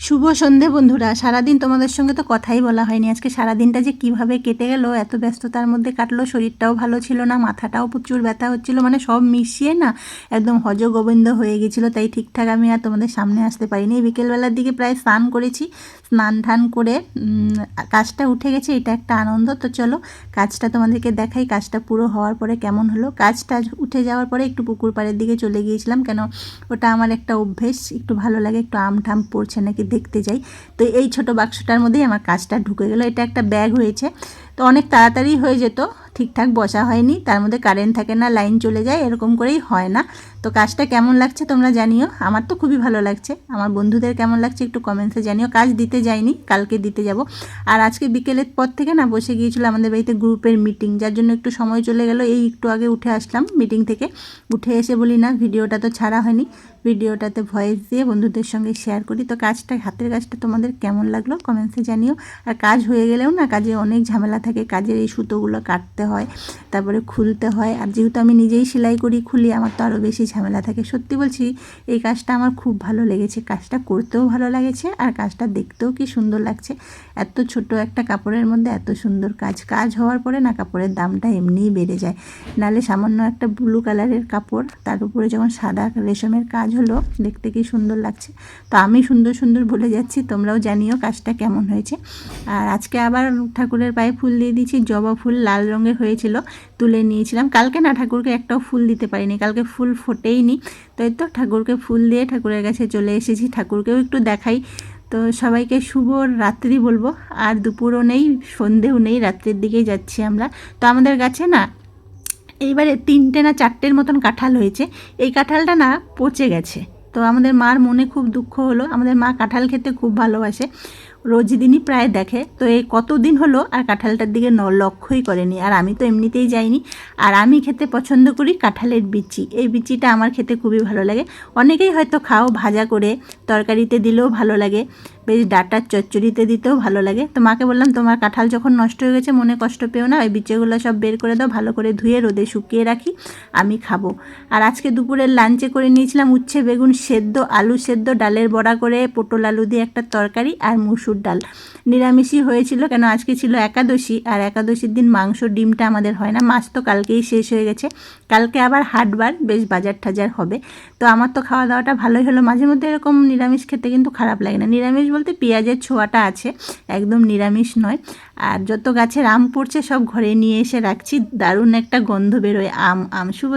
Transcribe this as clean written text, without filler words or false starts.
শুভ সন্ধে বন্ধুরা। সারাদিন তোমাদের সঙ্গে তো কথাই বলা হয়নি। আজকে সারাদিনটা যে কিভাবে কেটে গেল, এত ব্যস্ততার মধ্যে কাটলো। শরীরটাও ভালো ছিল না, মাথাটাও প্রচুর ব্যথা হচ্ছিল, মানে সব মিশিয়ে না একদম হজগোবিন্দ হয়ে গেছিলো। তাই ঠিকঠাক আমি আর তোমাদের সামনে আসতে পারিনি। বিকেলবেলার দিকে প্রায় স্নান করেছি, স্নান ঠান করে কাজটা উঠে গেছে, এটা একটা আনন্দ। তো চলো কাজটা তোমাদেরকে দেখাই, কাজটা পুরো হওয়ার পরে কেমন হলো। কাজটা উঠে যাওয়ার পরে একটু পুকুর পাড়ের দিকে চলে গিয়েছিলাম, কেন ওটা আমার একটা অভ্যেস, একটু ভালো লাগে, একটু আম ঠাম পড়ছে নাকি দেখতে যাই। তো এই ছোট বাক্সটার মধ্যেই আমার কাজটা ঢুকে গেল। এটা একটা ব্যাগ হয়েছে, তো অনেক তাড়াতাড়ি হয়ে যেত, ঠিকঠাক বসা হয়নি, তার মধ্যে কারেন্ট থাকে না, লাইন চলে যায়, এরকম করেই হয় না। তো কাজটা কেমন লাগছে তোমরা জানিও। আমার তো খুবই ভালো লাগছে, আমার বন্ধুদের কেমন লাগছে একটু কমেন্টসে জানিও। কাজ দিতে যাইনি, কালকে দিতে যাব। আর আজকে বিকেলের পর থেকে না বসে গিয়েছিল আমাদের বাড়িতে গ্রুপের মিটিং, যার জন্য একটু সময় চলে গেল। এই একটু আগে উঠে আসলাম মিটিং থেকে, উঠে এসে বলি না ভিডিওটা তো ছাড়া হয়নি, ভিডিওটাতে ভয়েস দিয়ে বন্ধুদের সঙ্গে শেয়ার করি। তো কাজটা, হাতের কাজটা তোমাদের কেমন লাগলো কমেন্টসে জানিও। আর কাজ হয়ে গেলেও না কাজে অনেক ঝামেলা থাকে, কাজের এই সুতোগুলো কাটতে হয়, তারপরে খুলতে হয়। আর যেহেতু আমি নিজেই সেলাই করি, খুলি, আমার তো আরও বেশি ঝামেলা থাকে। সত্যি বলছি, এই কাজটা আমার খুব ভালো লেগেছে, কাজটা করতেও ভালো লাগেছে, আর কাজটা দেখতেও কি সুন্দর লাগছে। এত ছোট একটা কাপড়ের মধ্যে এত সুন্দর কাজ। কাজ হওয়ার পরে না কাপড়ের দামটা এমনিই বেড়ে যায়। নাহলে সামান্য একটা ব্লু কালারের কাপড়, তার উপরে যখন সাদা রেশমের কাজ হলো, দেখতে কি সুন্দর লাগছে। তো আমি সুন্দর সুন্দর বলে যাচ্ছি, তোমরাও জানিও কাজটা কেমন হয়েছে। আর আজকে আবার ঠাকুরের পায়ে ফুল দিয়ে দিয়েছি, জবা ফুল লাল রঙের হয়েছিল, তুলে নিয়েছিলাম। কালকে না ঠাকুরকে একটাও ফুল দিতে পারিনি, কালকে ফুল ফোটেইনি। তো এই তো ঠাকুরকে ফুল দিয়ে ঠাকুরের কাছে চলে এসেছি, ঠাকুরকেও একটু দেখাই। তো সবাইকে শুভ রাত্রি বলবো। আর দুপুরও নেই, সন্ধেও নেই, রাত্রির দিকেই যাচ্ছি আমরা। তো আমাদের গাছে না এইবারে 3টে না 4টের মতন কাঁঠাল হয়েছে। এই কাঁঠালটা না পচে গেছে, তো আমাদের মার মনে খুব দুঃখ হলো। আমাদের মা কাঁঠাল খেতে খুব ভালোবাসে, রোজ দিনই প্রায় দেখে। তো এই কতদিন হলো আর কাঁঠালটার দিকে লক্ষ্যই করেনি। আর আমি তো এমনিতেই যাইনি। আর আমি খেতে পছন্দ করি কাঁঠালের বিচি, এই বিচিটা আমার খেতে খুবই ভালো লাগে। অনেকেই হয়তো খাও ভাজা করে, তরকারিতে দিলেও ভালো লাগে, বেশ ডাঁটার চচ্চড়িতে দিতেও ভালো লাগে। তো মাকে বললাম, তোমার কাঁঠাল যখন নষ্ট হয়ে গেছে মনে কষ্ট পেও না, ওই বিচিগুলো সব বের করে দাও, ভালো করে ধুয়ে রোদে শুকিয়ে রাখি, আমি খাবো। আর আজকে দুপুরের লাঞ্চে করে নিয়েছিলাম উচ্ছে বেগুন সেদ্ধ, আলু সেদ্ধ, ডালের বড়া করে, পটল আলু দিয়ে একটা তরকারি, আর মুসুর ডাল। নিরামিষই হয়েছিল, কেন আজকে ছিল একাদশী, আর একাদশীর দিন মাংস ডিমটা আমাদের হয় না। মাছ তো কালকেই শেষ হয়ে গেছে, কালকে আবার হাটবার, বেশ বাজার টাজার হবে। তো আমার তো খাওয়া দাওয়াটা ভালোই হলো। মাঝে মধ্যে এরকম নিরামিষ খেতে কিন্তু খারাপ লাগে না। নিরামিষ বলতে পেঁয়াজের ছোঁয়াটা আছে, একদম নিরামিষ নয়। আর যত গাছের আম পড়ছে সব ঘরে নিয়ে এসে রাখছি, দারুণ একটা গন্ধ বেরোয় আম শুভ